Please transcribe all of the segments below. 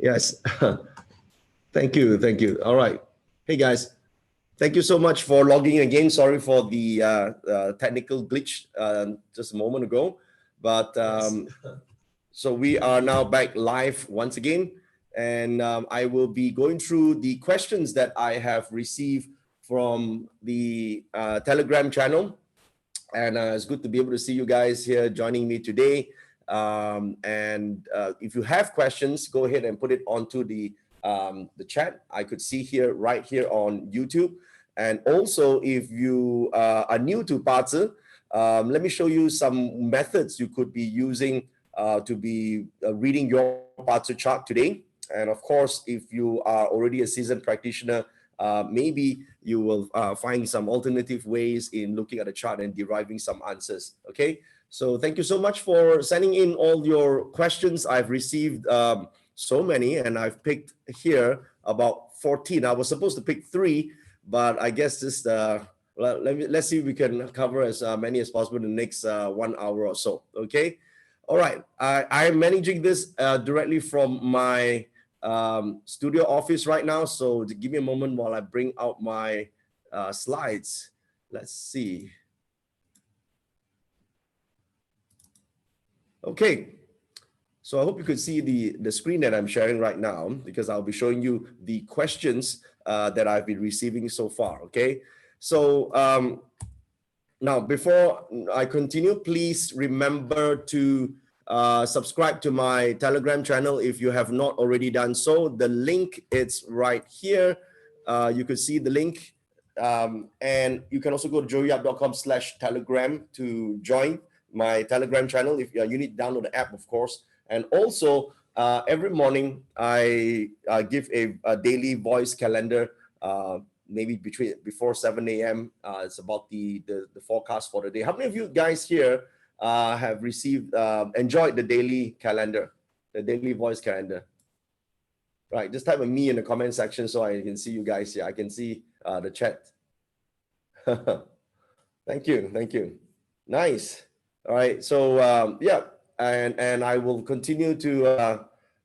Yes. Thank you. Thank you. All right. Hey, guys. Thank you so much for logging in again. Sorry for the technical glitch just a moment ago. But so we are now back live once again. And I will be going through the questions that I have received from the Telegram channel. And it's good to be able to see you guys here joining me today. If you have questions, go ahead and put it onto the chat. I could see here right here on YouTube. And also, if you are new to BaZi, let me show you some methods you could be using to be reading your BaZi chart today. And of course, if you are already a seasoned practitioner, maybe you will find some alternative ways in looking at the chart and deriving some answers. Okay, so thank you so much for sending in all your questions. I've received so many, and I've picked here about 14. I was supposed to pick 3, but I guess this let's see if we can cover as many as possible in the next 1 hour or so. Okay, all right. I'm managing this directly from my studio office right now, so to give me a moment while I bring out my slides. Let's see. Okay, so I hope you could see the screen that I'm sharing right now, because I'll be showing you the questions that I've been receiving so far. Okay, so now before I continue, please remember to subscribe to my Telegram channel if you have not already done so. The link is right here. You could see the link, and you can also go to joeyap.com/telegram to join my Telegram channel. If you need to download the app, of course. And also every morning I give a daily voice calendar, maybe before 7 a.m. It's about the forecast for the day. How many of you guys here have received, enjoyed the daily calendar, the daily voice calendar? Right, just type a me in the comment section so I can see you guys here. I can see the chat. Thank you, thank you. Nice. All right, so yeah, and I will continue to,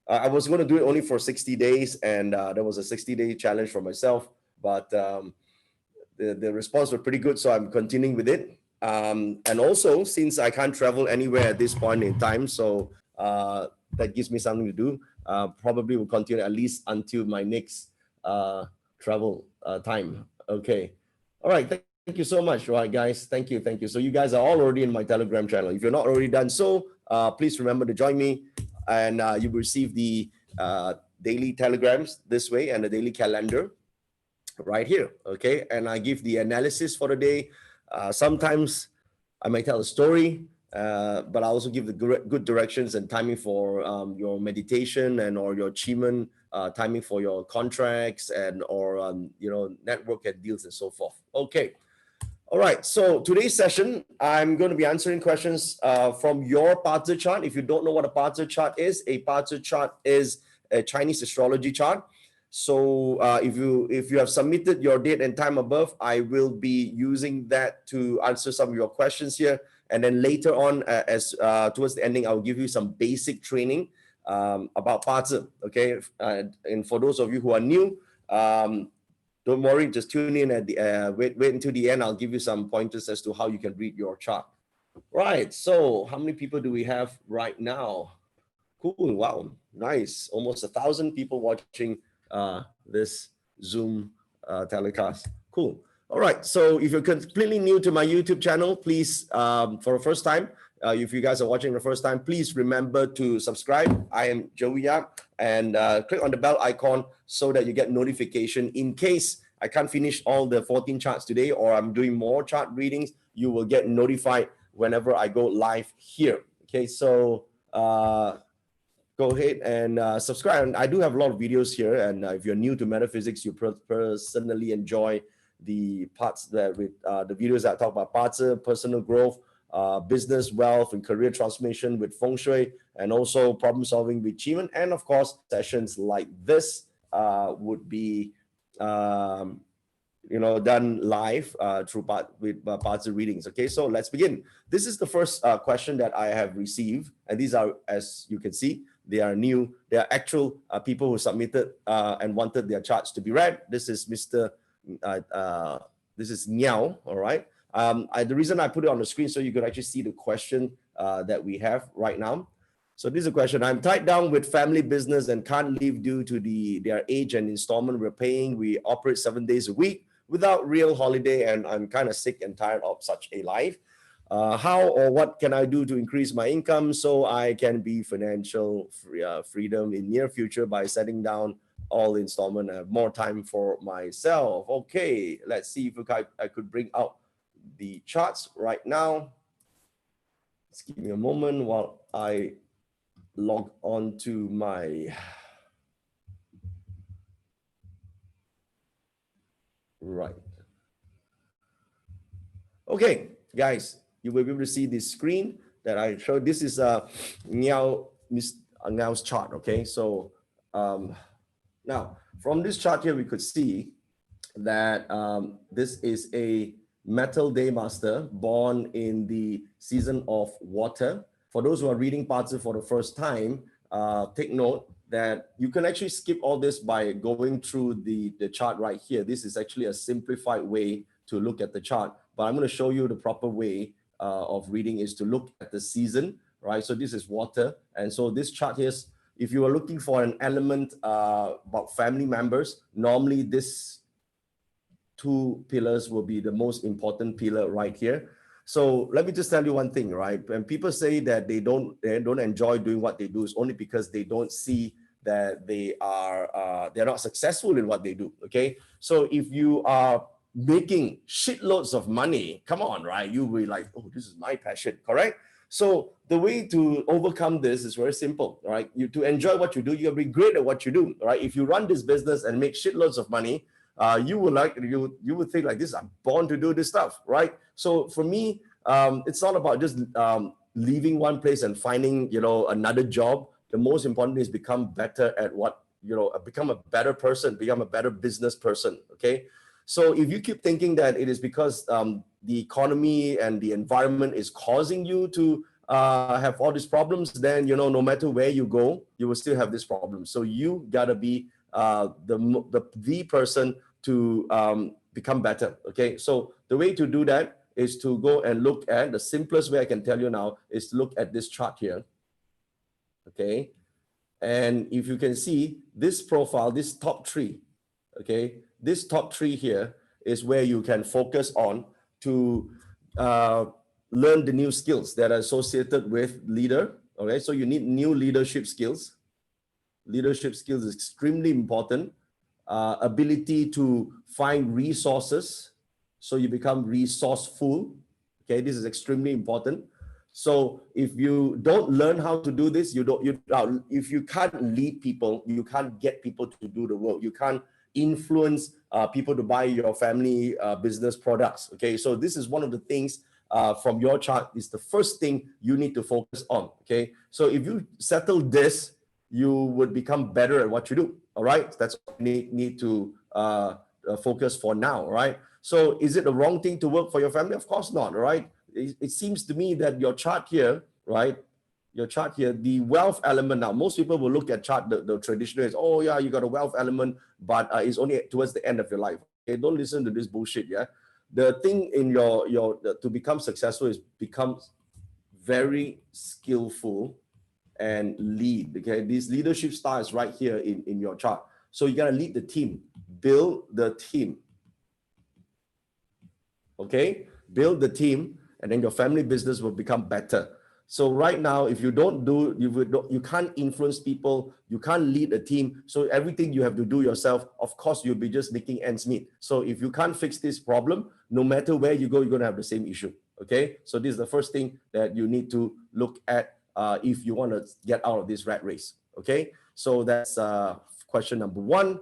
I was going to do it only for 60 days, and there was a 60-day challenge for myself, but the response was pretty good, so I'm continuing with it. And also, since I can't travel anywhere at this point in time, so that gives me something to do. Probably will continue at least until my next travel time. Okay. All right. Thank you so much. All right, guys. Thank you. Thank you. So you guys are all already in my Telegram channel. If you're not already done so, please remember to join me, and you will receive the daily telegrams this way and the daily calendar right here. Okay. And I give the analysis for the day. Sometimes I might tell a story, but I also give the good directions and timing for your meditation and or your achievement, timing for your contracts and or network and deals and so forth. Okay. All right. So today's session, I'm going to be answering questions from your BaZi chart. If you don't know what a BaZi chart is, a BaZi chart is a Chinese astrology chart. So if you have submitted your date and time above, I will be using that to answer some of your questions here. And then later on, as towards the ending, I'll give you some basic training about BaZi. Okay, and for those of you who are new, don't worry, just tune in at the wait until the end. I'll give you some pointers as to how you can read your chart. Right. So how many people do we have right now? Cool. Wow. Nice. Almost 1,000 people watching this Zoom telecast. Cool. All right. So if you're completely new to my YouTube channel, please, for the first time, if you guys are watching the first time, please remember to subscribe. I am Joey Yap, and click on the bell icon so that you get notification in case I can't finish all the 14 charts today, or I'm doing more chart readings. You will get notified whenever I go live here. Okay. So go ahead and subscribe. And I do have a lot of videos here. And if you're new to metaphysics, you personally enjoy the parts that with the videos that talk about BaZi, personal growth, business, wealth, and career transformation with feng shui, and also problem solving with achievement. And of course, sessions like this would be done live through with BaZi readings. Okay, so let's begin. This is the first question that I have received, and these are, as you can see, they are new. They are actual people who submitted and wanted their charts to be read. This is Mr. This is Niao, all right? The reason I put it on the screen so you could actually see the question that we have right now. So this is a question. I'm tied down with family business and can't leave due to their age and installment we're paying. We operate 7 days a week without real holiday, and I'm kind of sick and tired of such a life. How or what can I do to increase my income so I can be financial freedom in near future by setting down all installment and have more time for myself? Okay, let's see if I could bring out the charts right now. Just give me a moment while I log on to my right. Okay, guys, you will be able to see this screen that I showed. This is Niao's chart. Okay, so now from this chart here, we could see that this is a metal day master born in the season of water. For those who are reading Bazi for the first time, take note that you can actually skip all this by going through the chart right here. This is actually a simplified way to look at the chart, but I'm going to show you the proper way of reading is to look at the season, right? So this is water. And so this chart here, if you are looking for an element about family members, normally this two pillars will be the most important pillar right here. So let me just tell you one thing, right? When people say that they don't enjoy doing what they do, it's only because they don't see that they're not successful in what they do. Okay, so if you are making shitloads of money, come on, right? You will be like, oh, this is my passion, correct? So the way to overcome this is very simple, right? To enjoy what you do, you have to be great at what you do, right? If you run this business and make shitloads of money, you would think like this, I'm born to do this stuff, right? So for me, it's not about just leaving one place and finding, another job. The most important is become better at what, become a better person, become a better business person, okay? So if you keep thinking that it is because the economy and the environment is causing you to have all these problems, then, no matter where you go, you will still have this problem. So you gotta be the person to become better, okay? So the way to do that is to go and look at, the simplest way I can tell you now is to look at this chart here, okay? And if you can see this profile, this top three, okay? This top three here is where you can focus on to learn the new skills that are associated with leader, okay? So you need new leadership skills. Leadership skills is extremely important. Ability to find resources, so you become resourceful. Okay, this is extremely important. So if you don't learn how to do this, if you can't lead people, you can't get people to do the work. You can't influence people to buy your family business products. Okay, so this is one of the things from your chart is the first thing you need to focus on. Okay, so if you settle this, you would become better at what you do. All right, that's what you need to focus for now. All right, so is it the wrong thing to work for your family? Of course not. All right, it seems to me that your chart here, right, your chart here, the wealth element. Now most people will look at chart, the traditional is, oh yeah, you got a wealth element, but it's only towards the end of your life. Okay, don't listen to this bullshit. Yeah, the thing in your to become successful is become very skillful and lead. Okay, this leadership style is right here in your chart. So you got to lead the team, build the team. Okay, build the team, and then your family business will become better. So right now, if you don't do, you can't influence people, you can't lead a team. So everything you have to do yourself, of course, you'll be just making ends meet. So if you can't fix this problem, no matter where you go, you're going to have the same issue. Okay, so this is the first thing that you need to look at if you want to get out of this rat race. Okay, so that's question number one.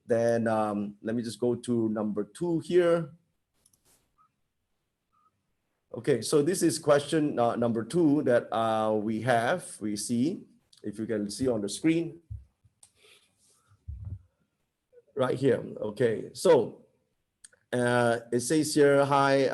Then let me just go to number two here. Okay, so this is question number two that we see, if you can see on the screen right here. Okay, so it says here, hi,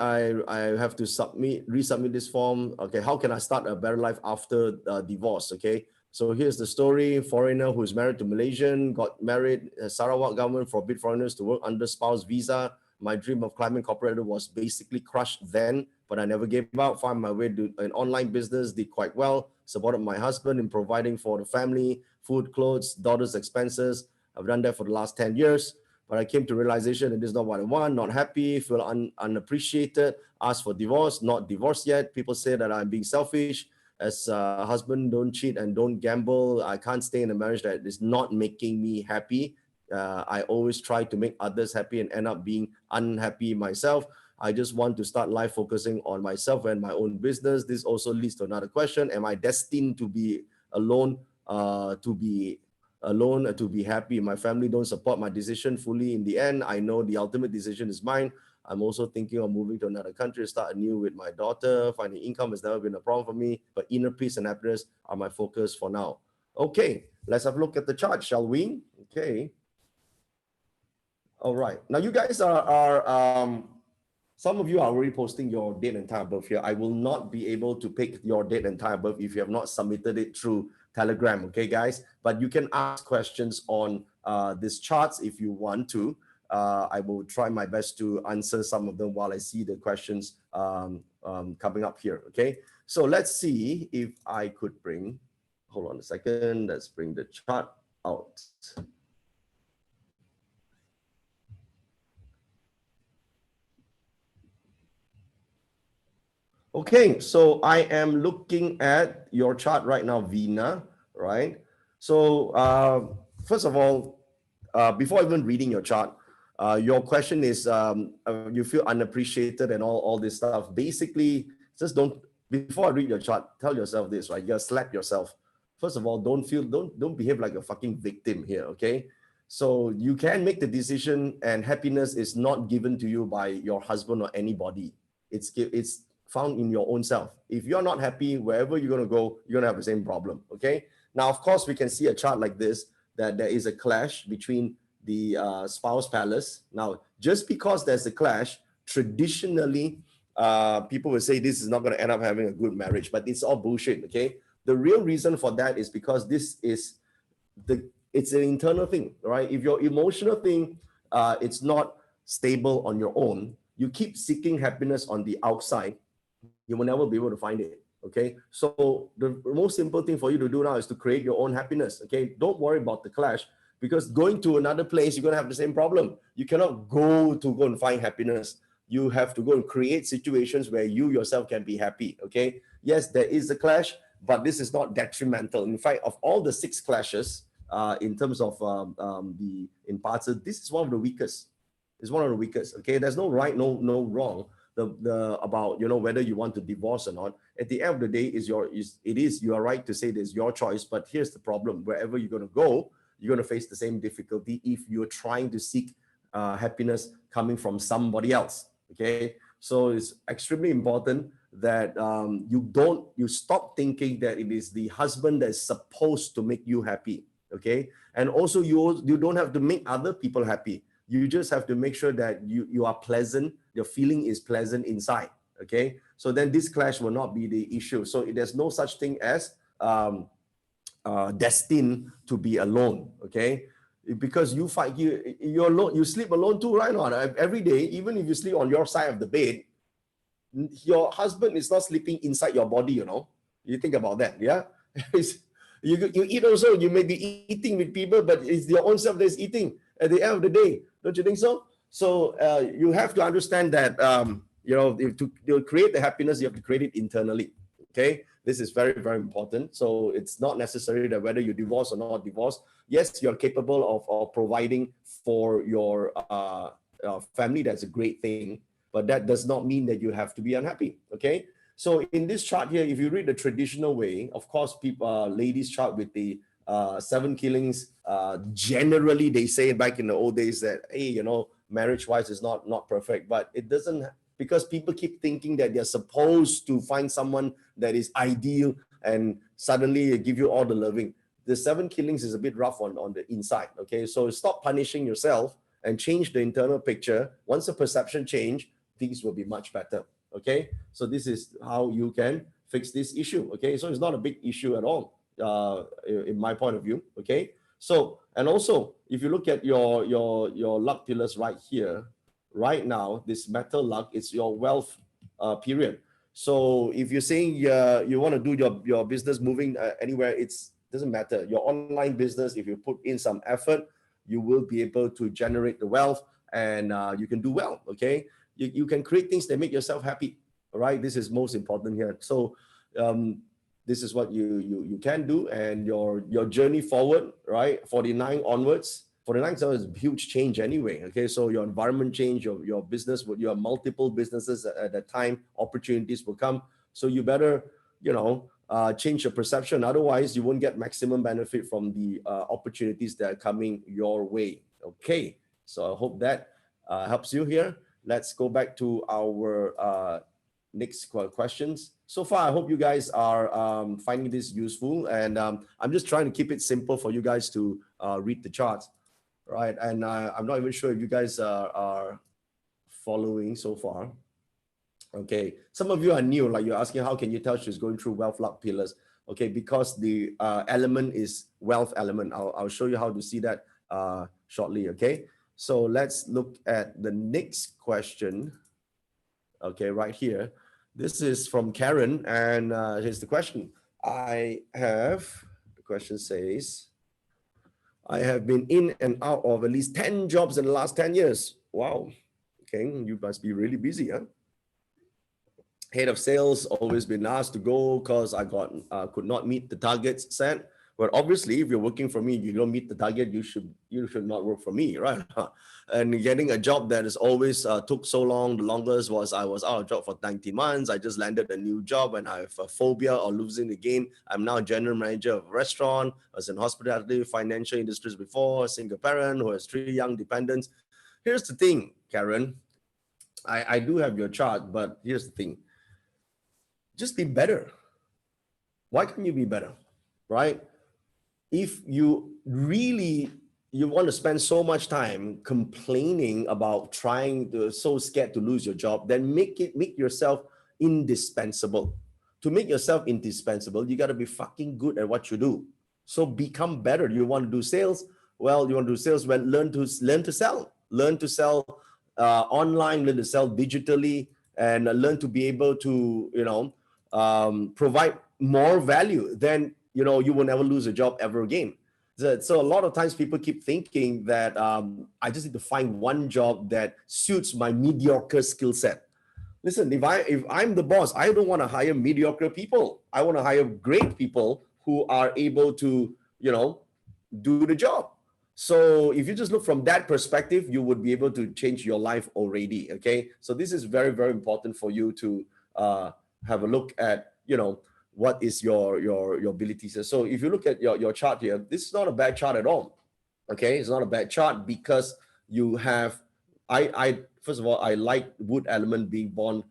I have to resubmit this form. Okay, how can I start a better life after divorce? Okay, So here's the story. Foreigner who's married to Malaysian, got married. Sarawak government forbid foreigners to work under spouse visa. My dream of climbing corporate was basically crushed then, but I never gave up. Found my way to an online business, did quite well. Supported my husband in providing for the family, food, clothes, daughter's expenses. I've done that for the last 10 years. But I came to realization that this is not what I want, not happy, feel unappreciated, asked for divorce, not divorced yet. People say that I'm being selfish. As a husband, don't cheat and don't gamble. I can't stay in a marriage that is not making me happy. I always try to make others happy and end up being unhappy myself. I just want to start life focusing on myself and my own business. This also leads to another question. Am I destined to be alone, to be happy? My family don't support my decision fully. In the end, I know the ultimate decision is mine. I'm also thinking of moving to another country, start anew with my daughter. Finding income has never been a problem for me, but inner peace and happiness are my focus for now. Okay, let's have a look at the chart, shall we? Okay. All right. Now you guys are some of you are already posting your date and time of birth here. I will not be able to pick your date and time of birth if you have not submitted it through Telegram, okay, guys? But you can ask questions on these charts if you want to. I will try my best to answer some of them while I see the questions coming up here, okay? So let's see if I could bring, hold on a second, let's bring the chart out. Okay, so I am looking at your chart right now, Veena, right? So first of all, before even reading your chart, your question is you feel unappreciated and all this stuff. Basically, just don't, before I read your chart, tell yourself this, right? You gotta slap yourself. First of all, don't behave like a fucking victim here, okay? So you can make the decision, and happiness is not given to you by your husband or anybody. It's found in your own self. If you're not happy, wherever you're gonna go, you're gonna have the same problem, okay? Now, of course, we can see a chart like this, that there is a clash between the spouse palace. Now, just because there's a clash, traditionally, people will say this is not going to end up having a good marriage, but it's all bullshit, okay? The real reason for that is because this is it's an internal thing, right? If your emotional thing, it's not stable on your own, you keep seeking happiness on the outside, you will never be able to find it, okay? So the most simple thing for you to do now is to create your own happiness, okay? Don't worry about the clash, because going to another place, you're going to have the same problem. You cannot go and find happiness. You have to go and create situations where you yourself can be happy, okay? Yes, there is a clash, but this is not detrimental. In fact, of all the 6 clashes, in terms of the imparted, this is one of the weakest. It's one of the weakest, okay? There's no right, no wrong. About whether you want to divorce or not. At the end of the day, you are right to say it's your choice. But here's the problem: wherever you're going to go, you're going to face the same difficulty if you're trying to seek happiness coming from somebody else. Okay, so it's extremely important that you stop thinking that it is the husband that's supposed to make you happy. Okay, and also you don't have to make other people happy. You just have to make sure that you are pleasant, your feeling is pleasant inside, okay? So then this clash will not be the issue. So there's no such thing as destined to be alone, okay? Because you're alone, you sleep alone too, right? Not every day, even if you sleep on your side of the bed, your husband is not sleeping inside your body, You think about that, yeah? You eat also, you may be eating with people, but it's your own self that's eating at the end of the day. Don't you think so? So you have to understand that, to create the happiness, you have to create it internally, okay? This is very, very important. So it's not necessary that whether you divorce or not divorce, yes, you're capable of providing for your family. That's a great thing, but that does not mean that you have to be unhappy, okay? So in this chart here, if you read the traditional way, of course, people, ladies chart with the 7 killings, generally they say back in the old days that, hey, marriage-wise is not perfect, but it doesn't, because people keep thinking that they're supposed to find someone that is ideal and suddenly give you all the loving. The 7 killings is a bit rough on the inside, okay? So stop punishing yourself and change the internal picture. Once the perception change, things will be much better. Okay, so this is how you can fix this issue. Okay, so it's not a big issue at all. in my point of view. Okay. So, and also, if you look at your luck pillars right here, right now, this metal luck is your wealth period. So if you're saying you want to do your business moving anywhere, it's doesn't matter. Your online business, if you put in some effort, you will be able to generate the wealth, and you can do well. Okay, you can create things that make yourself happy. All right, this is most important here. So um, this is what you can do, and your journey forward, right? 49 onwards. 49 is a huge change anyway. Okay, so your environment change, your business, you have multiple businesses at that time, opportunities will come. So you better, change your perception. Otherwise, you won't get maximum benefit from the opportunities that are coming your way. Okay, so I hope that helps you here. Let's go back to our next questions. So far, I hope you guys are finding this useful, and I'm just trying to keep it simple for you guys to read the charts, right? And I'm not even sure if you guys are following so far. Okay, some of you are new, like you're asking, how can you tell she's going through wealth luck pillars? Okay, because the element is wealth element. I'll show you how to see that shortly. Okay, so let's look at the next question. Okay, right here. This is from Karen, and here's the question. The question says, I have been in and out of at least 10 jobs in the last 10 years. Wow. Okay, you must be really busy, huh? Head of sales, always been asked to go because I could not meet the targets set. But obviously, if you're working for me, you don't meet the target, you should not work for me, right? And getting a job that is always took so long. The longest was I was out of job for 90 months. I just landed a new job and I have a phobia of losing again. I'm now general manager of a restaurant. I was in hospitality, financial industries before, a single parent who has 3 young dependents. Here's the thing, Karen. I do have your chart, but here's the thing. Just be better. Why can't you be better, right? If you want to spend so much time complaining about so scared to lose your job, then make yourself indispensable. To make yourself indispensable, you got to be fucking good at what you do. So become better. You want to do sales? Well, you want to do sales? Well, learn to sell. Learn to sell online. Learn to sell digitally, and learn to be able to provide more value. Then you will never lose a job ever again. So a lot of times people keep thinking that I just need to find one job that suits my mediocre skill set. Listen, if I'm the boss, I don't want to hire mediocre people. I want to hire great people who are able to, do the job. So if you just look from that perspective, you would be able to change your life already. Okay. So this is very, very important for you to have a look at, what is your abilities. So if you look at your chart here, this is not a bad chart at all. Okay, it's not a bad chart because you have, I first of all, I like wood element being born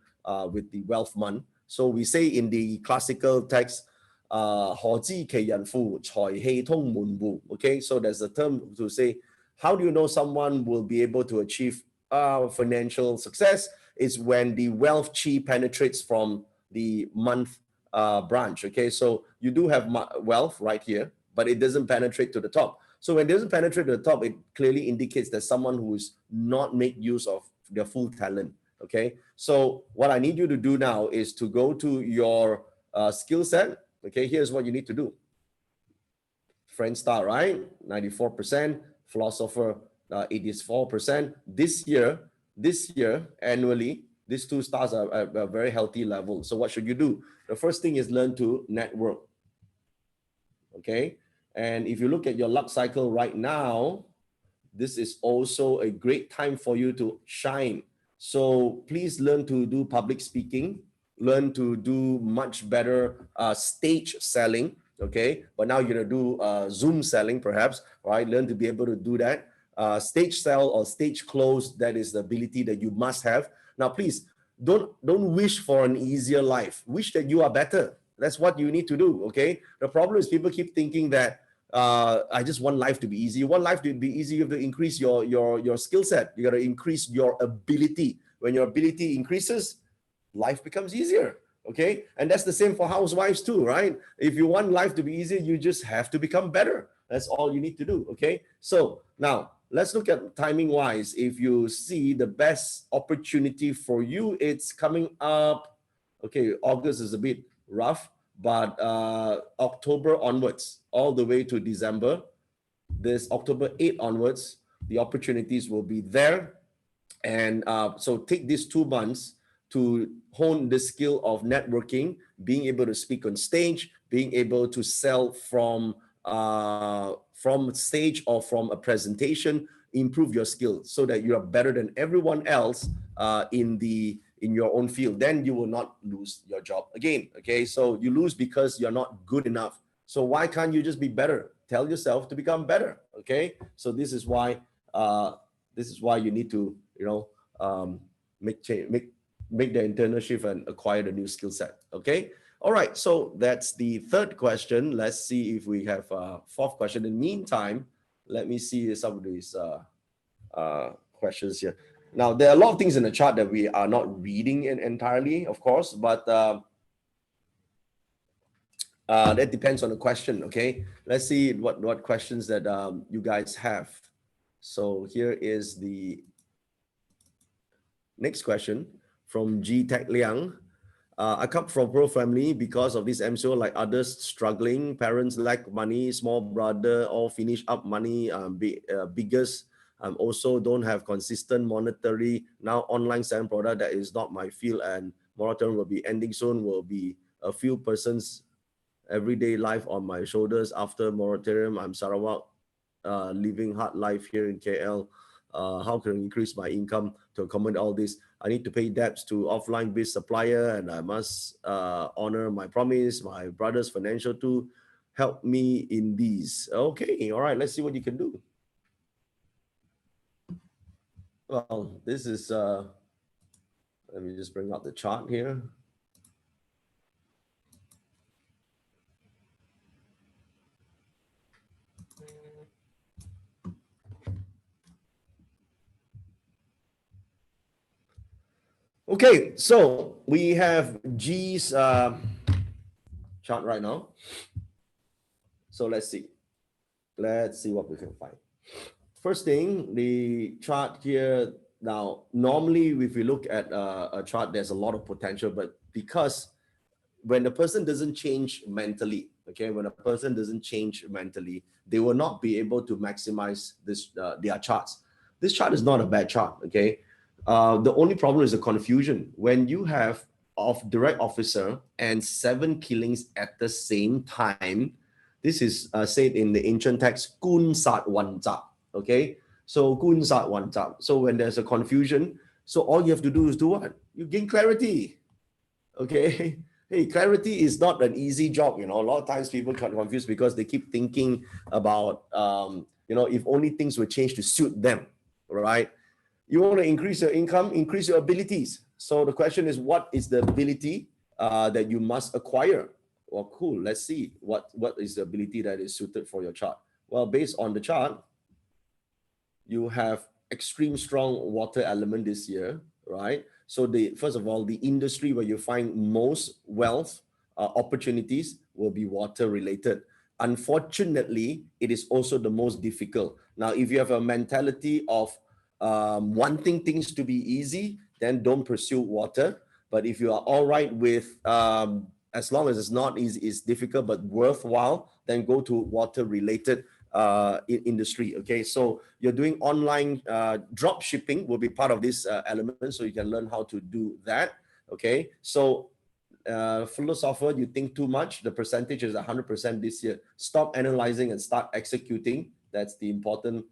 with the wealth month. So we say in the classical text, 何知其人乎，財氣通門戶. Okay, so there's a term to say, how do you know someone will be able to achieve financial success? It's when the wealth chi penetrates from the month branch. Okay, so you do have wealth right here, but it doesn't penetrate to the top. So when it doesn't penetrate to the top, it clearly indicates that someone who is not make use of their full talent. Okay, so what I need you to do now is to go to your skill set. Okay, here's what you need to do. Friend star, right? 94%. Philosopher, 84%. This year, annually, these 2 stars are at a very healthy level. So what should you do? The first thing is learn to network. Okay. And if you look at your luck cycle right now, this is also a great time for you to shine. So please learn to do public speaking, learn to do much better stage selling. Okay. But now you're going to do Zoom selling perhaps, right? Learn to be able to do that. Stage sell or stage close, that is the ability that you must have. Now, please don't wish for an easier life. Wish that you are better. That's what you need to do. Okay. The problem is people keep thinking that I just want life to be easy. You want life to be easy, you have to increase your skill set. You got to increase your ability. When your ability increases, life becomes easier. Okay, and that's the same for housewives too, right? If you want life to be easier, you just have to become better. That's all you need to do. Okay, so now let's look at timing wise. If you see the best opportunity for you, it's coming up. Okay, August is a bit rough, but October onwards, all the way to December, this October 8 onwards, the opportunities will be there. And so take these 2 months to hone the skill of networking, being able to speak on stage, being able to sell from stage or from a presentation, improve your skills so that you are better than everyone else in your own field. Then you will not lose your job again. Okay, so you lose because you're not good enough. So why can't you just be better? Tell yourself to become better. Okay, so this is why you need to make change, make the internal shift and acquire the new skill set. Okay. All right. So that's the third question. Let's see if we have a fourth question. In the meantime, let me see some of these questions here. Now, there are a lot of things in the chart that we are not reading entirely, of course, but that depends on the question. Okay. Let's see what questions that you guys have. So here is the next question from G Tech Liang. I come from a poor family because of this MCO, like others struggling. Parents lack money, small brother all finish up money, biggest also don't have consistent monetary. Now online selling product that is not my field, and moratorium will be ending soon. Will be a few persons everyday life on my shoulders after moratorium. I'm Sarawak, living hard life here in KL. How can I increase my income to accommodate all this? I need to pay debts to offline biz supplier, and I must honor my promise. My brother's financial to help me in these. Okay, all right, let's see what you can do. Well, this is, let me just bring up the chart here. Okay, so we have G's chart right now. So let's see what we can find. First thing, the chart here. Now, normally if we look at a chart, there's a lot of potential, but because when the person doesn't change mentally, okay, when a person doesn't change mentally, they will not be able to maximize this their charts. This chart is not a bad chart, okay. The only problem is the confusion. When you have direct officer and 7 killings at the same time, this is said in the ancient text, kun sat wan zap, okay. So kun sat wan zap. So when there's a confusion, so all you have to do is do what? You gain clarity, okay. Hey, clarity is not an easy job. A lot of times people get confused because they keep thinking about, if only things would change to suit them, right? You want to increase your income, increase your abilities. So the question is, what is the ability that you must acquire? Well, cool. Let's see what is the ability that is suited for your chart. Well, based on the chart, you have extreme strong water element this year, right? So first of all, the industry where you find most wealth opportunities will be water related. Unfortunately, it is also the most difficult. Now, if you have a mentality of wanting things to be easy, then don't pursue water. But if you are all right with, as long as it's not easy, it's difficult but worthwhile, then go to water related industry. Okay, so you're doing online drop shipping will be part of this element, so you can learn how to do that. Okay, so philosopher, you think too much. The percentage is 100% this year. Stop analyzing and start executing. That's the important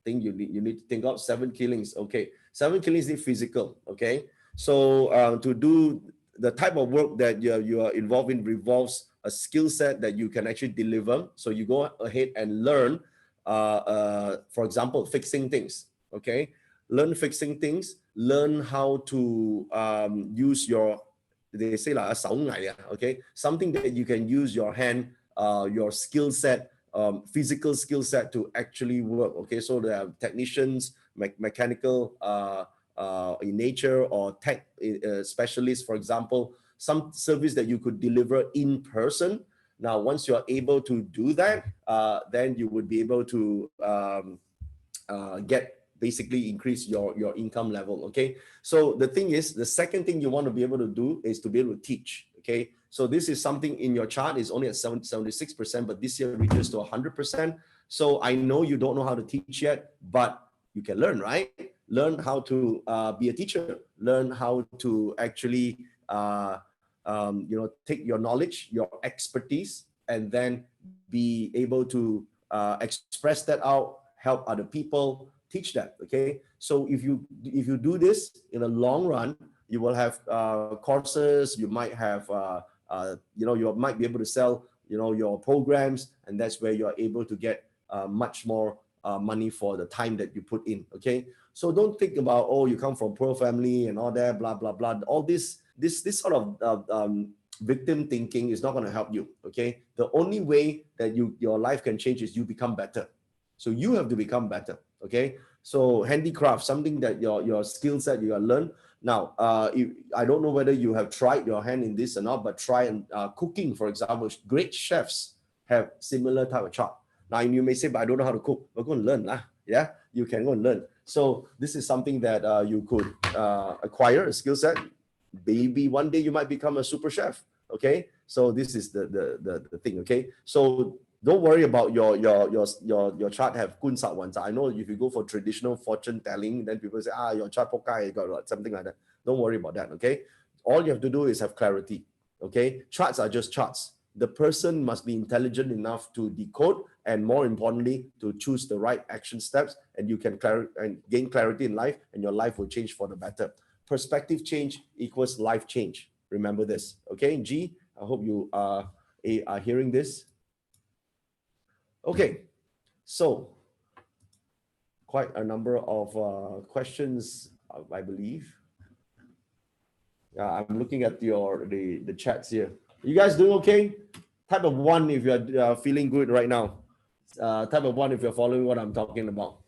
thing you need to think of. 7 killings. Okay, 7 killings need physical. Okay, so to do the type of work that you are involved in revolves a skill set that you can actually deliver. So you go ahead and learn, for example, fixing things. Okay, learn fixing things. Learn how to use your, they say like okay, something that you can use your hand, your skill set, physical skill set to actually work. Okay, so there are technicians, mechanical in nature, or tech specialists, for example. some service that you could deliver in person. Now, once you're able to do that, then you would be able to get basically increase your income level. Okay, so the thing is, the second thing you want to be able to do is to be able to teach. Okay, so this is something in your chart is only at 76%, but this year reaches to 100%. So I know you don't know how to teach yet, but you can learn, right? Learn how to be a teacher, learn how to actually take your knowledge, your expertise, and then be able to express that out, help other people, teach that. Okay, so if you do this in the long run, you will have courses, you might have you might be able to sell your programs, and that's where you're able to get much more money for the time that you put in. Okay, so don't think about, oh, you come from poor family and all that, blah blah blah. All this sort of victim thinking is not going to help you. Okay, the only way that your life can change is you become better. So you have to become better. Okay, so handicraft, something that your skill set you have learned. Now, I don't know whether you have tried your hand in this or not, but try and cooking, for example. Great chefs have similar type of chart. Now, you may say, but I don't know how to cook. We're going to learn. Yeah, you can go and learn. So this is something that you could acquire a skill set. Maybe one day you might become a super chef. Okay, so this is the thing. Okay, so don't worry about your chart have kun sat ones. I know if you go for traditional fortune telling, then people say, your chart pokai got something like that. Don't worry about that. Okay, all you have to do is have clarity. Okay, charts are just charts. The person must be intelligent enough to decode, and more importantly, to choose the right action steps, and you can gain clarity in life, and your life will change for the better. Perspective change equals life change. Remember this. Okay, G, I hope you are hearing this. Okay, so quite a number of questions, I believe. I'm looking at the chats here. You guys doing okay? Type of 1 if you're feeling good right now. Type of 1 if you're following what I'm talking about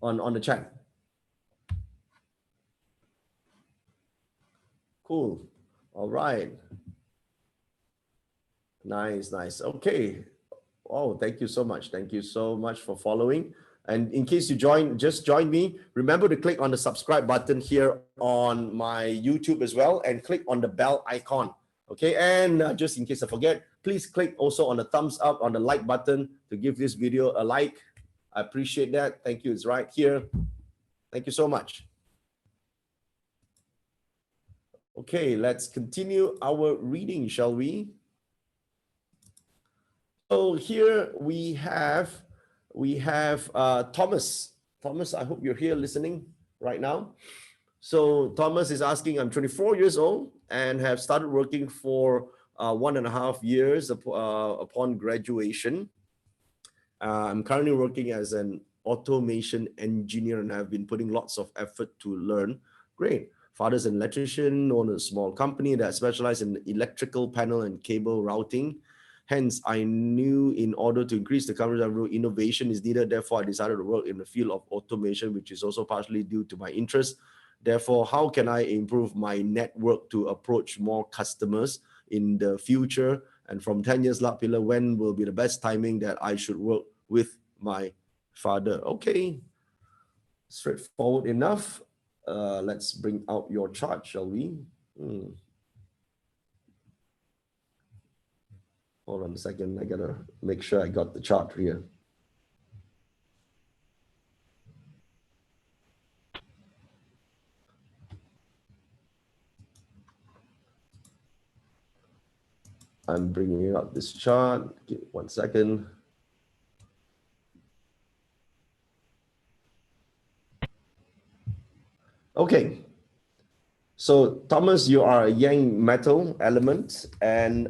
on the chat. Cool. All right. Nice. Okay. Oh, thank you so much. Thank you so much for following. And in case you just joined me, remember to click on the subscribe button here on my YouTube as well, and click on the bell icon. Okay, and just in case I forget, please click also on the thumbs up, on the like button to give this video a like. I appreciate that. Thank you. It's right here. Thank you so much. Okay, let's continue our reading, shall we? So here we have Thomas. Thomas, I hope you're here listening right now. So Thomas is asking, I'm 24 years old and have started working for 1.5 years upon graduation. I'm currently working as an automation engineer, and I've been putting lots of effort to learn. Great. Father's an electrician, own a small company that specializes in electrical panel and cable routing. Hence, I knew in order to increase the coverage of innovation is needed. Therefore, I decided to work in the field of automation, which is also partially due to my interest. Therefore, how can I improve my network to approach more customers in the future? And from 10 years luck pillar, when will be the best timing that I should work with my father? Okay, straightforward enough. Let's bring out your chart, shall we? Hold on a second. I gotta make sure I got the chart here. I'm bringing up this chart. Give me 1 second. Okay. So Thomas, you are a yang metal element and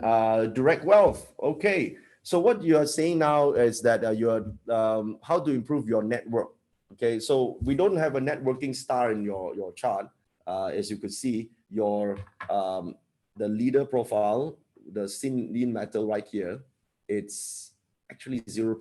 direct wealth. Okay. So what you are saying now is that you're how to improve your network. Okay. So we don't have a networking star in your chart. As you could see, your the leader profile, the lean metal right here, it's actually 0%.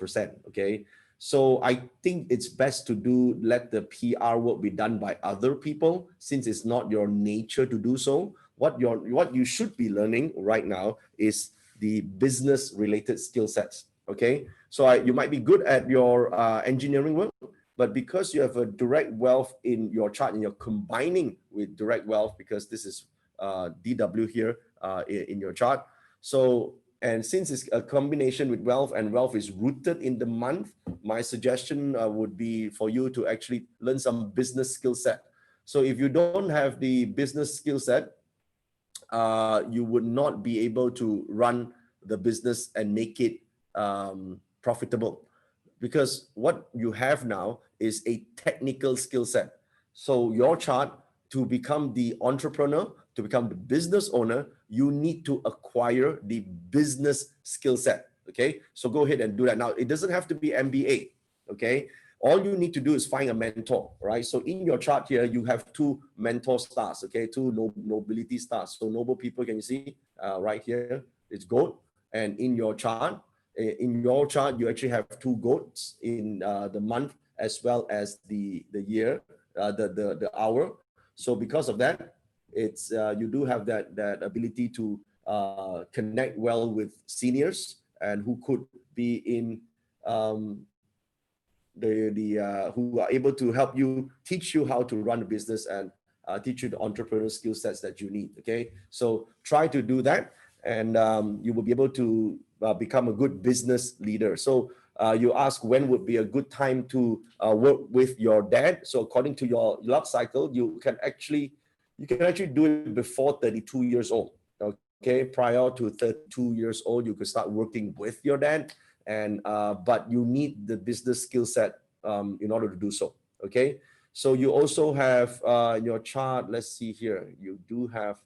Okay. So I think it's best to let the PR work be done by other people, since it's not your nature to do so. What you should be learning right now is the business related skill sets. Okay, so you might be good at your engineering work, but because you have a direct wealth in your chart and you're combining with direct wealth, because this is DW here in your chart. So, and since it's a combination with wealth and wealth is rooted in the month, my suggestion would be for you to actually learn some business skill set. So if you don't have the business skill set, you would not be able to run the business and make it profitable, because what you have now is a technical skill set. So your chart, to become the entrepreneur, to become the business owner, you need to acquire the business skill set. Okay, so go ahead and do that. Now, it doesn't have to be MBA. Okay, all you need to do is find a mentor, right? So in your chart here, you have two mentor stars, okay, two nobility stars. So noble people, can you see right here? It's goat. And in your chart, you actually have two goats in the month as well as the year, the hour. So because of that, it's you do have that ability to connect well with seniors, and who could be in who are able to help you, teach you how to run a business, and teach you the entrepreneurial skill sets that you need. Okay, so try to do that, and you will be able to become a good business leader. So you ask when would be a good time to work with your dad. So according to your luck cycle, you can actually do it before 32 years old. Okay, prior to 32 years old, you could start working with your dad, and but you need the business skill set in order to do so. Okay, so you also have your chart. Let's see here. You do have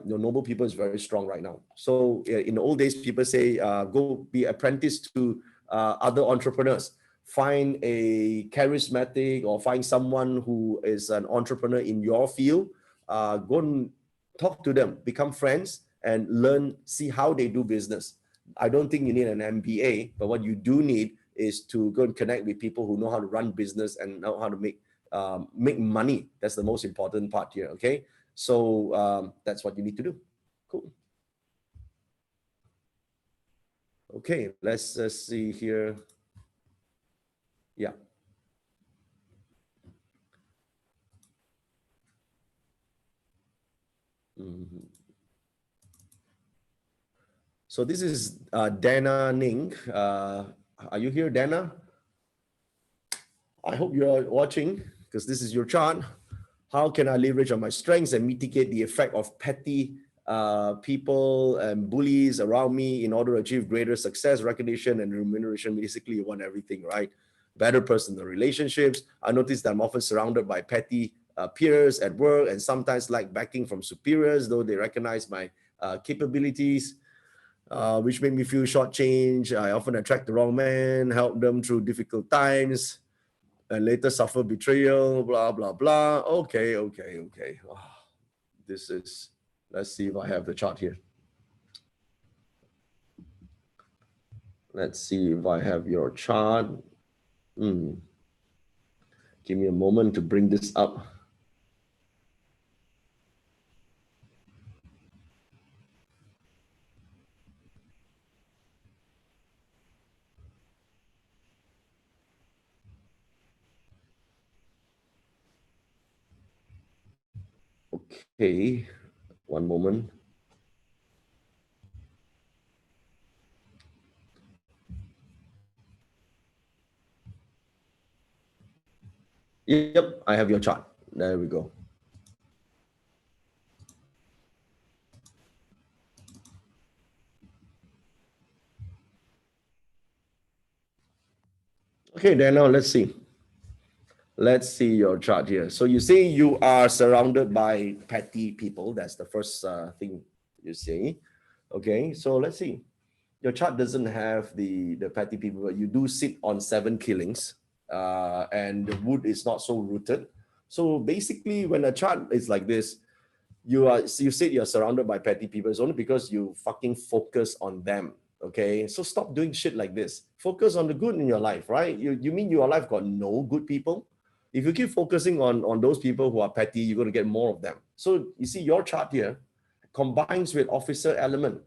your noble people is very strong right now. So in the old days, people say go be apprentice to other entrepreneurs. Find a charismatic, or find someone who is an entrepreneur in your field. Go and talk to them, become friends, and learn, see how they do business. I don't think you need an MBA, but what you do need is to go and connect with people who know how to run business and know how to make money. That's the most important part here. Okay, so that's what you need to do. Cool. Okay, let's see here. Yeah. Mm-hmm. So this is Dana Ning. Are you here, Dana? I hope you're watching, because this is your chart. How can I leverage on my strengths and mitigate the effect of petty people and bullies around me in order to achieve greater success, recognition, and remuneration? Basically, you want everything, right? Better personal relationships. I notice that I'm often surrounded by petty peers at work, and sometimes like backing from superiors, though they recognize my capabilities, which make me feel shortchanged. I often attract the wrong man, help them through difficult times, and later suffer betrayal, blah, blah, blah. Okay. Oh, this is, let's see if I have the chart here. Let's see if I have your chart. Give me a moment to bring this up. Okay, one moment. Yep, I have your chart. There we go. Okay, then now let's see. Let's see your chart here. So you say you are surrounded by petty people. That's the first thing you say. Okay, so let's see. Your chart doesn't have the petty people, but you do sit on 7 killings, and the wood is not so rooted. So basically, when a chart is like this, you said you're surrounded by petty people. It's only because you fucking focus on them. Okay, so stop doing shit like this. Focus on the good in your life, right? You mean your life got no good people? If you keep focusing on those people who are petty, you're going to get more of them. So you see your chart here combines with officer element.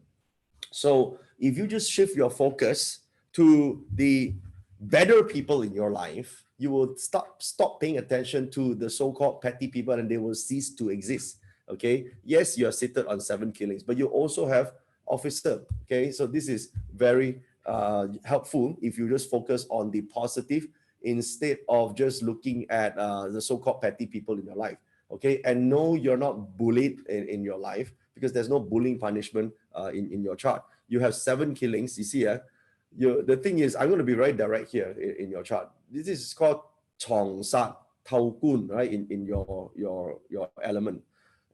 So if you just shift your focus to the better people in your life, you will stop paying attention to the so-called petty people, and they will cease to exist. Okay. Yes, you are seated on 7 killings, but you also have officer. Okay. So this is very helpful if you just focus on the positive instead of just looking at the so-called petty people in your life. Okay. And no, you're not bullied in your life, because there's no bullying punishment in your chart. You have 7 killings. You see, the thing is, I'm going to be very direct here in your chart. This is called Chong Sat Tao Kun, right? In your element.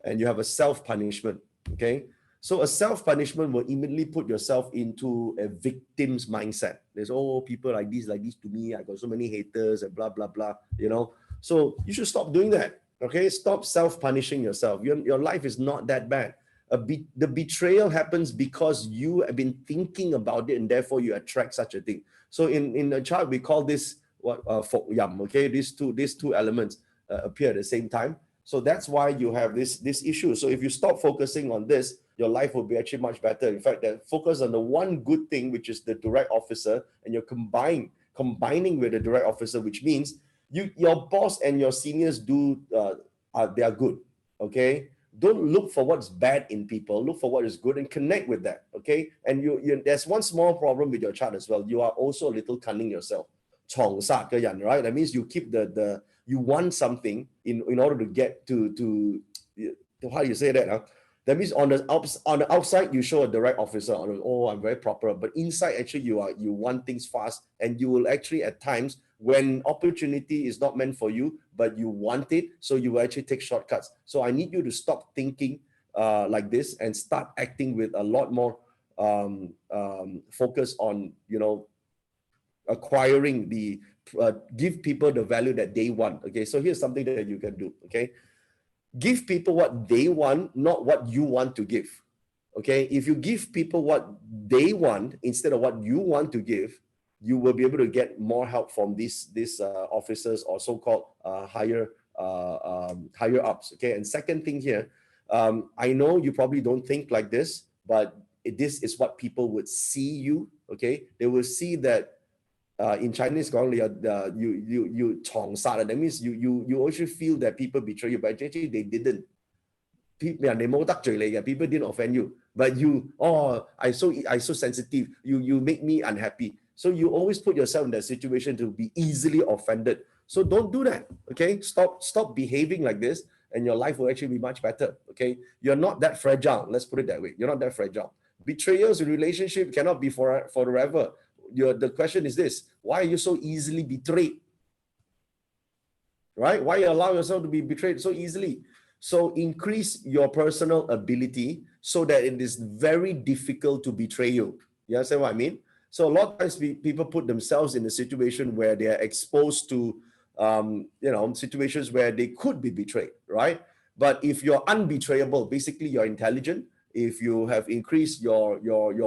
And you have a self-punishment. Okay. So a self-punishment will immediately put yourself into a victim's mindset. There's, oh, people like this to me. I got so many haters and blah, blah, blah, you know. So you should stop doing that. Okay. Stop self-punishing yourself. Your life is not that bad. The betrayal happens because you have been thinking about it, and therefore you attract such a thing. So in the chart, we call this what Fok Yam. Okay, these two elements appear at the same time. So that's why you have this issue. So if you stop focusing on this, your life will be actually much better. In fact, then focus on the one good thing, which is the direct officer, and you're combining with the direct officer, which means your boss and your seniors they are good. Okay. Don't look for what's bad in people. Look for what is good and connect with that. Okay. And there's one small problem with your chart as well. You are also a little cunning yourself. Chong Sat Ge Yan, right? That means you keep you want something in order to get to how do you say that? Huh? That means on the outside you show a direct officer. Oh, I'm very proper. But inside, actually, you want things fast, and you will actually at times, when opportunity is not meant for you, but you want it, so you will actually take shortcuts. So I need you to stop thinking like this and start acting with a lot more focus on, acquiring give people the value that they want. Okay, so here's something that you can do. Okay, give people what they want, not what you want to give. Okay, if you give people what they want instead of what you want to give, you will be able to get more help from these officers or so-called higher ups. Okay, and second thing here, I know you probably don't think like this, but this is what people would see you. Okay, they will see that in Chinese, you chong sat. That means you also feel that people betray you, but actually they didn't. People didn't offend you, but I so sensitive. You make me unhappy. So you always put yourself in that situation to be easily offended. So don't do that. Okay, stop behaving like this, and your life will actually be much better. Okay, you're not that fragile. Let's put it that way. You're not that fragile. Betrayals in relationship cannot be forever. The question is this: why are you so easily betrayed? Right? Why you allow yourself to be betrayed so easily? So increase your personal ability so that it is very difficult to betray you. You understand what I mean? So a lot of times people put themselves in a situation where they are exposed to, situations where they could be betrayed, right? But if you're unbetrayable, basically you're intelligent. If you have increased your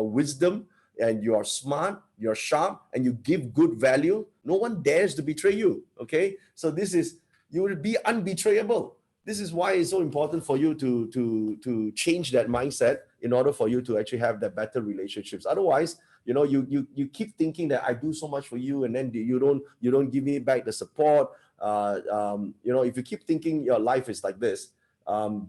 wisdom, and you're smart, you're sharp, and you give good value, no one dares to betray you. Okay, so you will be unbetrayable. This is why it's so important for you to change that mindset in order for you to actually have that better relationships. Otherwise, you keep thinking that I do so much for you, and then you don't give me back the support. If you keep thinking your life is like this,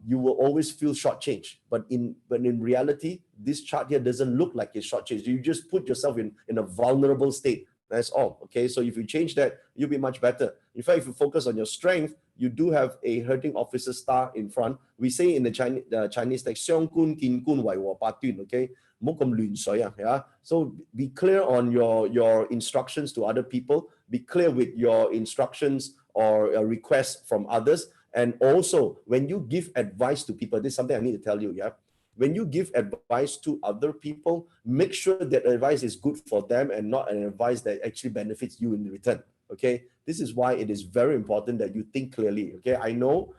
you will always feel shortchanged. But in reality, this chart here doesn't look like it's shortchanged. You just put yourself in a vulnerable state. That's all. Okay, so if you change that, you'll be much better. In fact, if you focus on your strength, you do have a hurting officer star in front. We say in the Chinese text, 相官見官為和八端. Okay, 唔好咁亂水啊. Yeah. So be clear on your instructions to other people. Be clear with your instructions or requests from others. And also, when you give advice to people, this is something I need to tell you. Yeah. When you give advice to other people, make sure that advice is good for them and not an advice that actually benefits you in return. Okay, this is why it is very important that you think clearly. Okay, I know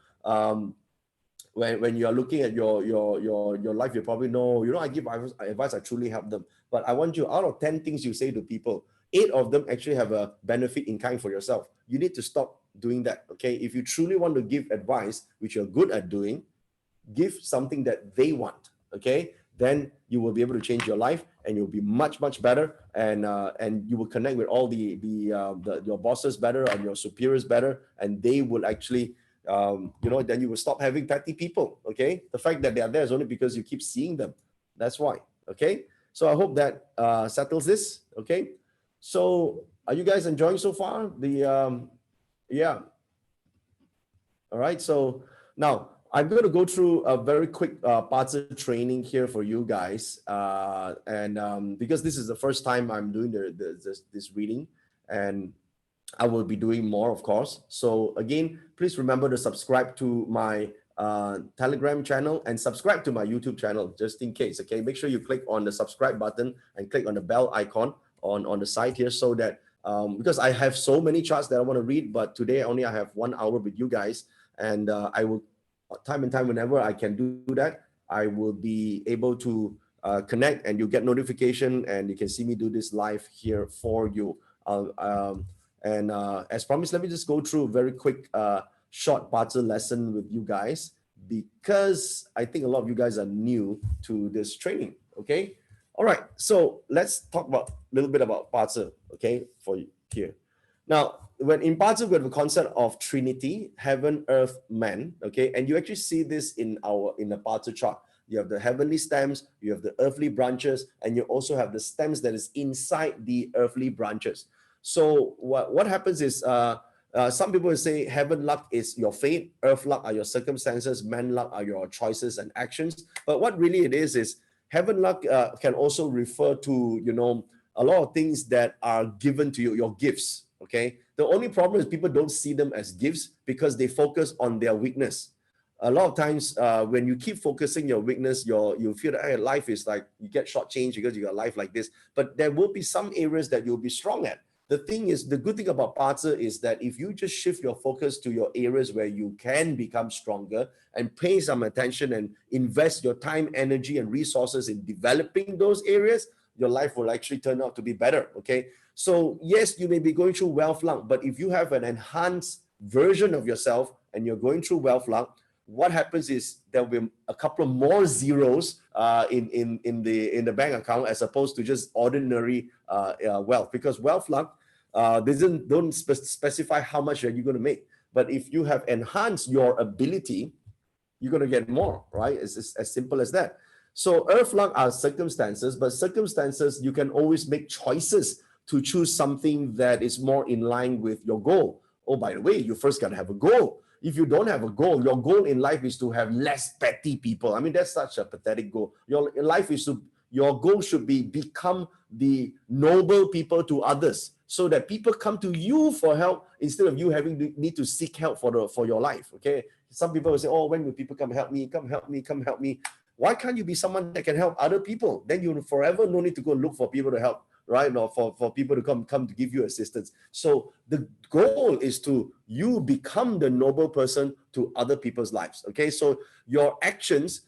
when you are looking at your life, you probably know, I give advice, I truly help them. But I want you, out of 10 things you say to people, 8 of them actually have a benefit in kind for yourself. You need to stop doing that, okay? If you truly want to give advice, which you're good at doing, give something that they want, okay? Then you will be able to change your life, and you'll be much, much better, and you will connect with all your bosses better and your superiors better, and they will actually, then you will stop having petty people, okay? The fact that they are there is only because you keep seeing them. That's why, okay? So I hope that settles this, okay? So are you guys enjoying so far? Yeah. All right, so now I'm going to go through a very quick parts of training here for you guys, and because this is the first time I'm doing this reading, and I will be doing more, of course. So again, please remember to subscribe to my Telegram channel and subscribe to my YouTube channel, just in case, okay? Make sure you click on the subscribe button and click on the bell icon on the side here, so that, because I have so many charts that I want to read, but today only I have 1 hour with you guys, and I will, time and time whenever I can do that, I will be able to connect, and you get notification, and you can see me do this live here for you. As promised, let me just go through a very quick short parts lesson with you guys, because I think a lot of you guys are new to this training, okay? All right, so let's talk about a little bit about parts, okay, for you here. Now, when in parts, we have a concept of Trinity, heaven, earth, man, okay? And you actually see this in the parts chart. You have the heavenly stems, you have the earthly branches, and you also have the stems that is inside the earthly branches. So what happens is, some people will say heaven luck is your fate, earth luck are your circumstances, man luck are your choices and actions. But what really it is heaven luck can also refer to, a lot of things that are given to you, your gifts, okay? The only problem is people don't see them as gifts because they focus on their weakness. A lot of times when you keep focusing your weakness, you feel that life is like, you get shortchanged because you got life like this, but there will be some areas that you'll be strong at. The thing is, the good thing about Parzer is that if you just shift your focus to your areas where you can become stronger and pay some attention and invest your time, energy, and resources in developing those areas, your life will actually turn out to be better, okay? So yes, you may be going through wealth luck, but if you have an enhanced version of yourself and you're going through wealth luck, what happens is there will be a couple of more zeros in the bank account as opposed to just ordinary wealth, because wealth luck don't specify how much are you going to make. But if you have enhanced your ability, you're going to get more, right? It's as simple as that. So earth luck are circumstances, but circumstances, you can always make choices to choose something that is more in line with your goal. Oh, by the way, you first got to have a goal. If you don't have a goal, your goal in life is to have less petty people. I mean, that's such a pathetic goal. Your goal should be become the noble people to others, so that people come to you for help instead of you having to need to seek help for your life. Okay. Some people will say, oh, when will people come help me? Come help me, come help me. Why can't you be someone that can help other people? Then you forever no need to go look for people to help, right? Or for people to come to give you assistance. So the goal is to you become the noble person to other people's lives. Okay, so your actions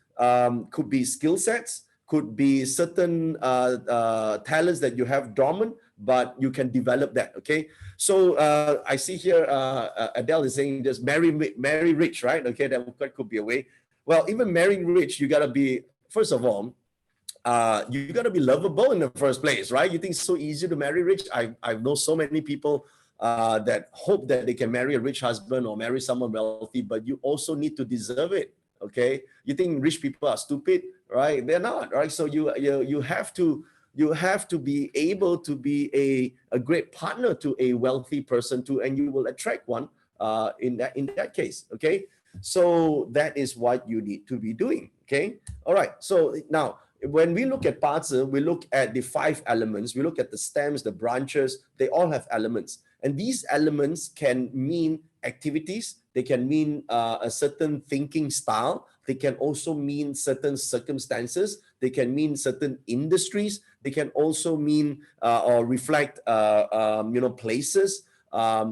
could be skill sets, could be certain talents that you have dormant, but you can develop that. Okay, so I see here Adele is saying just marry rich, right? Okay, that could be a way. Well, even marrying rich, you gotta be, first of all, you got to be lovable in the first place, right? You think it's so easy to marry rich? I know so many people that hope that they can marry a rich husband or marry someone wealthy, but you also need to deserve it, okay? You think rich people are stupid, right? They're not, right? So you have to be able to be a great partner to a wealthy person too, and you will attract one in that case, okay? So that is what you need to be doing, okay? All right, so now, when we look at parts, we look at the 5 elements. We look at the stems, the branches. They all have elements. And these elements can mean activities. They can mean a certain thinking style. They can also mean certain circumstances. They can mean certain industries. They can also mean or reflect, places.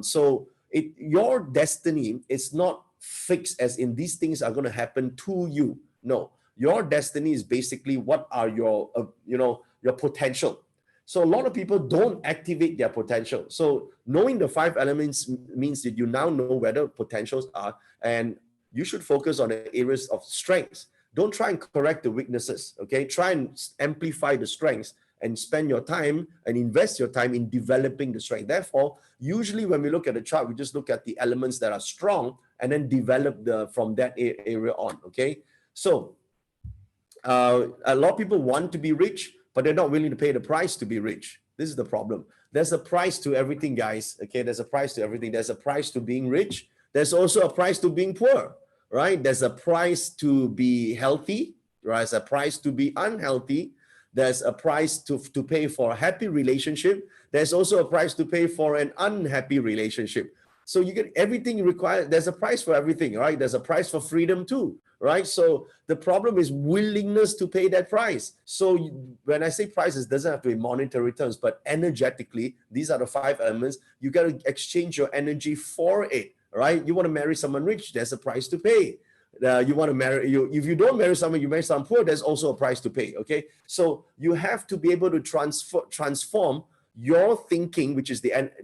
So your destiny is not fixed as in these things are going to happen to you. No, your destiny is basically what are your, your potential. So a lot of people don't activate their potential. So knowing the 5 elements means that you now know where the potentials are, and you should focus on the areas of strengths. Don't try and correct the weaknesses, okay? Try and amplify the strengths and spend your time and invest your time in developing the strength. Therefore, usually when we look at the chart, we just look at the elements that are strong and then develop from that area on, okay? So a lot of people want to be rich, but they're not willing to pay the price to be rich. This is the problem. There's a price to everything, guys, okay? There's a price to everything. There's a price to being rich. There's also a price to being poor, right? There's a price to be healthy, right? There's a price to be unhealthy. There's a price to pay for a happy relationship. There's also a price to pay for an unhappy relationship. So you get everything required. There's a price for everything, right? There's a price for freedom too, right? So the problem is willingness to pay that price. So when I say prices, it doesn't have to be monetary terms, but energetically, these are the 5 elements. You got to exchange your energy for it, right? You want to marry someone rich, there's a price to pay. You want to marry you. If you don't marry someone, you marry someone poor, there's also a price to pay, okay? So you have to be able to transform your thinking, which is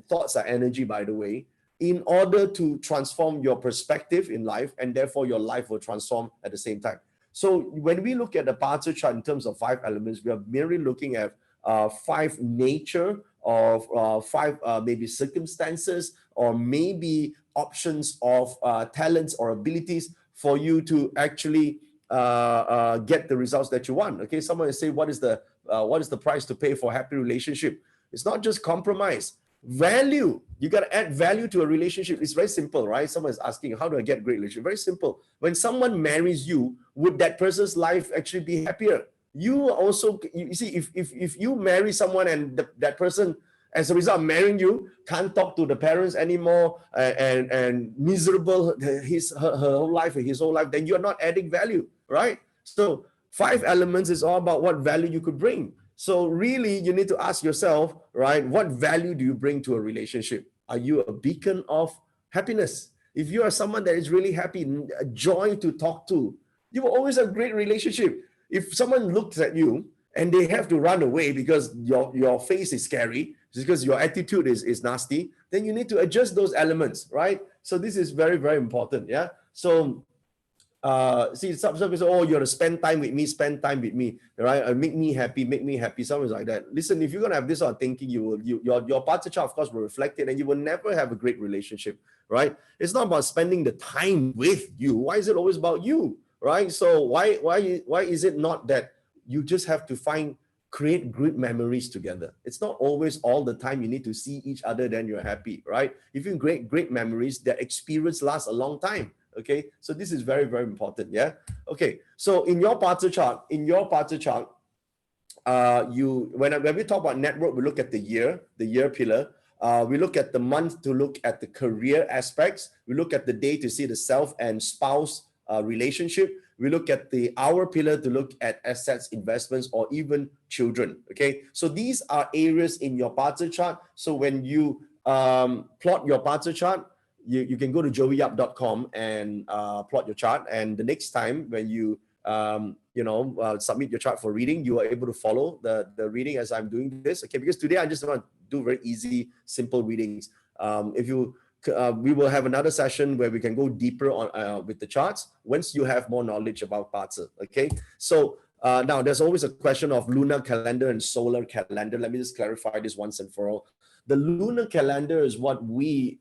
thoughts are energy, by the way, in order to transform your perspective in life, and therefore your life will transform at the same time. So when we look at the BaZi chart in terms of 5 elements, we are merely looking at 5 nature of 5 maybe circumstances or maybe options of talents or abilities for you to actually get the results that you want. Okay, someone will say, what is the price to pay for a happy relationship? It's not just compromise. Value. You got to add value to a relationship. It's very simple, right? Someone is asking, how do I get a great relationship? Very simple. When someone marries you, would that person's life actually be happier? You also, you see, if you marry someone and that person, as a result of marrying you, can't talk to the parents anymore and miserable her whole life, his whole life, then you're not adding value, right? So 5 elements is all about what value you could bring. So really, you need to ask yourself, right, what value do you bring to a relationship? Are you a beacon of happiness? If you are someone that is really happy, a joy to talk to, you will always have a great relationship. If someone looks at you and they have to run away because your face is scary, because your attitude is nasty, then you need to adjust those elements, right? So this is very, very important, yeah? So see, some people say, oh, you have to spend time with me, right? Make me happy, something like that. Listen, if you're going to have this sort of thinking, your BaZi chart, of course, will reflect it, and you will never have a great relationship, right? It's not about spending the time with you. Why is it always about you, right? So why is it not that you just have to create good memories together? It's not always all the time you need to see each other, then you're happy, right? If you create great memories, that experience lasts a long time. Okay, so this is very, very important. Yeah. Okay, so in your BaZi chart, when we talk about network, we look at the year pillar. We look at the month to look at the career aspects. We look at the day to see the self and spouse relationship. We look at the hour pillar to look at assets, investments, or even children. Okay, so these are areas in your BaZi chart. So when you plot your BaZi chart, you can go to joeyyap.com and plot your chart. And the next time when you submit your chart for reading, you are able to follow the reading as I'm doing this. Okay, because today I just want to do very easy, simple readings. We will have another session where we can go deeper on with the charts once you have more knowledge about BaZi. Okay, so now there's always a question of lunar calendar and solar calendar. Let me just clarify this once and for all. The lunar calendar is what we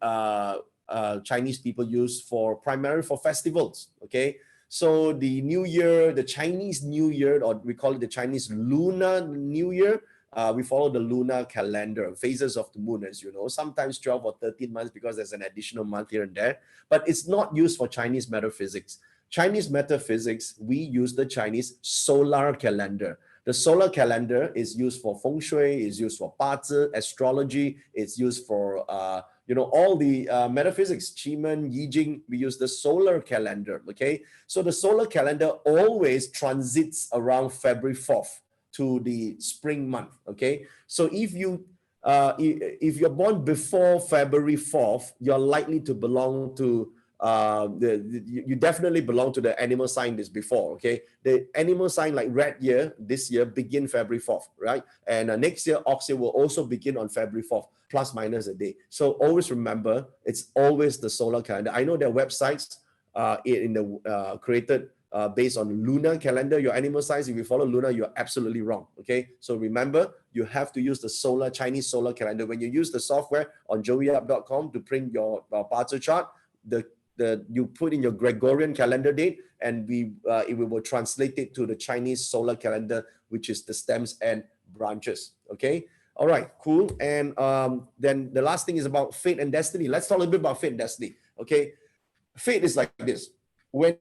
Chinese people use primarily for festivals. Okay, so the New Year, the Chinese New Year, or we call it the Chinese Lunar New Year. We follow the lunar calendar, phases of the moon, as you know, sometimes 12 or 13 months because there's an additional month here and there, but it's not used for Chinese metaphysics. Chinese metaphysics, we use the Chinese solar calendar. The solar calendar is used for feng shui, is used for BaZi, astrology, it's used for all the metaphysics, Qi-Men, Yi-Jing. We use the solar calendar. Okay, so the solar calendar always transits around February 4th to the spring month. Okay, so if you're born before February 4th, you're likely to belong to you definitely belong to the animal sign this before, okay? The animal sign like red year, this year begin February 4th, right? And next year, ox year will also begin on February 4th, plus minus a day. So always remember, it's always the solar calendar. I know there are websites created based on lunar calendar, your animal signs. If you follow lunar, you're absolutely wrong, okay? So remember, you have to use the Chinese solar calendar. When you use the software on joeyup.com to print your parcel chart, you put in your Gregorian calendar date, and it will translate it to the Chinese solar calendar, which is the stems and branches. Okay. All right. Cool. And then the last thing is about fate and destiny. Let's talk a little bit about fate and destiny. Okay. Fate is like this. Fate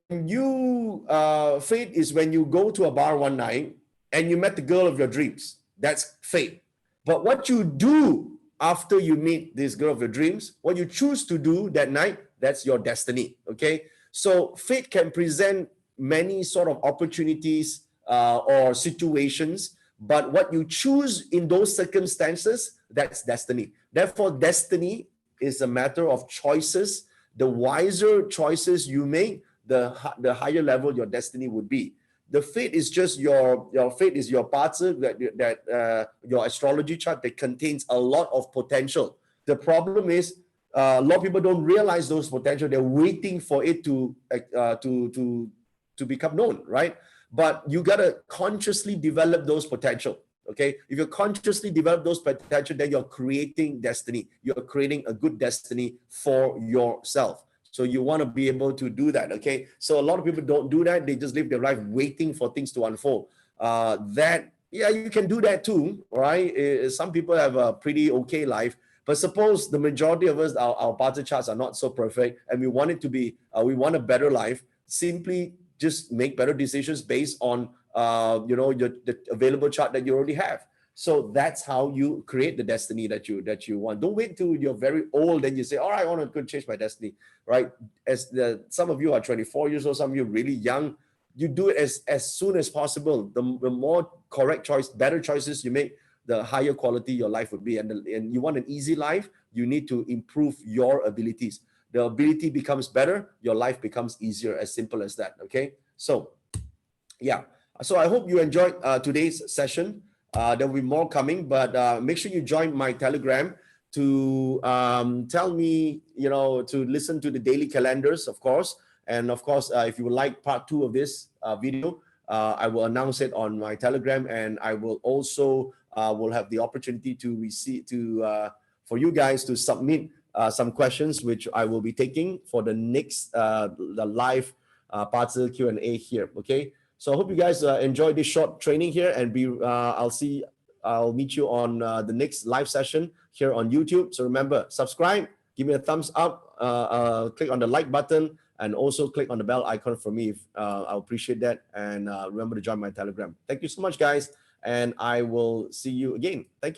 is when you go to a bar one night and you met the girl of your dreams. That's fate. But what you do after you meet this girl of your dreams, what you choose to do that night, that's your destiny, okay? So fate can present many sort of opportunities or situations, but what you choose in those circumstances, that's destiny. Therefore, destiny is a matter of choices. The wiser choices you make, the higher level your destiny would be. The fate is just your fate is your parcel, your astrology chart that contains a lot of potential. The problem is a lot of people don't realize those potential. They're waiting for it to become known, right? But you gotta consciously develop those potential. Okay, if you consciously develop those potential, then you're creating destiny. You're creating a good destiny for yourself. So you want to be able to do that. Okay, so a lot of people don't do that. They just live their life waiting for things to unfold. You can do that too, right? Some people have a pretty okay life. But suppose the majority of us, our party charts are not so perfect, and we want it to be, we want a better life. Simply just make better decisions based on, the available chart that you already have. So that's how you create the destiny that you want. Don't wait till you're very old and you say, "All right, I want to change my destiny." Right? Some of you are 24 years old, some of you are really young. You do it as soon as possible. The more correct choice, better choices you make, the higher quality your life would be. And you want an easy life, you need to improve your abilities. The ability becomes better, your life becomes easier, as simple as that, okay? So, yeah. So I hope you enjoyed today's session. There will be more coming, but make sure you join my Telegram to tell me, to listen to the daily calendars, of course. And of course, if you would like part 2 of this video, I will announce it on my Telegram, and I will also will have the opportunity for you guys to submit some questions, which I will be taking for the next the live parts of the Q&A here. Okay, so I hope you guys enjoy this short training here, and I'll meet you on the next live session here on YouTube. So remember, subscribe, give me a thumbs up, click on the like button, and also click on the bell icon for me. I'll appreciate that. And remember to join my Telegram. Thank you so much, guys. And I will see you again. Thank you.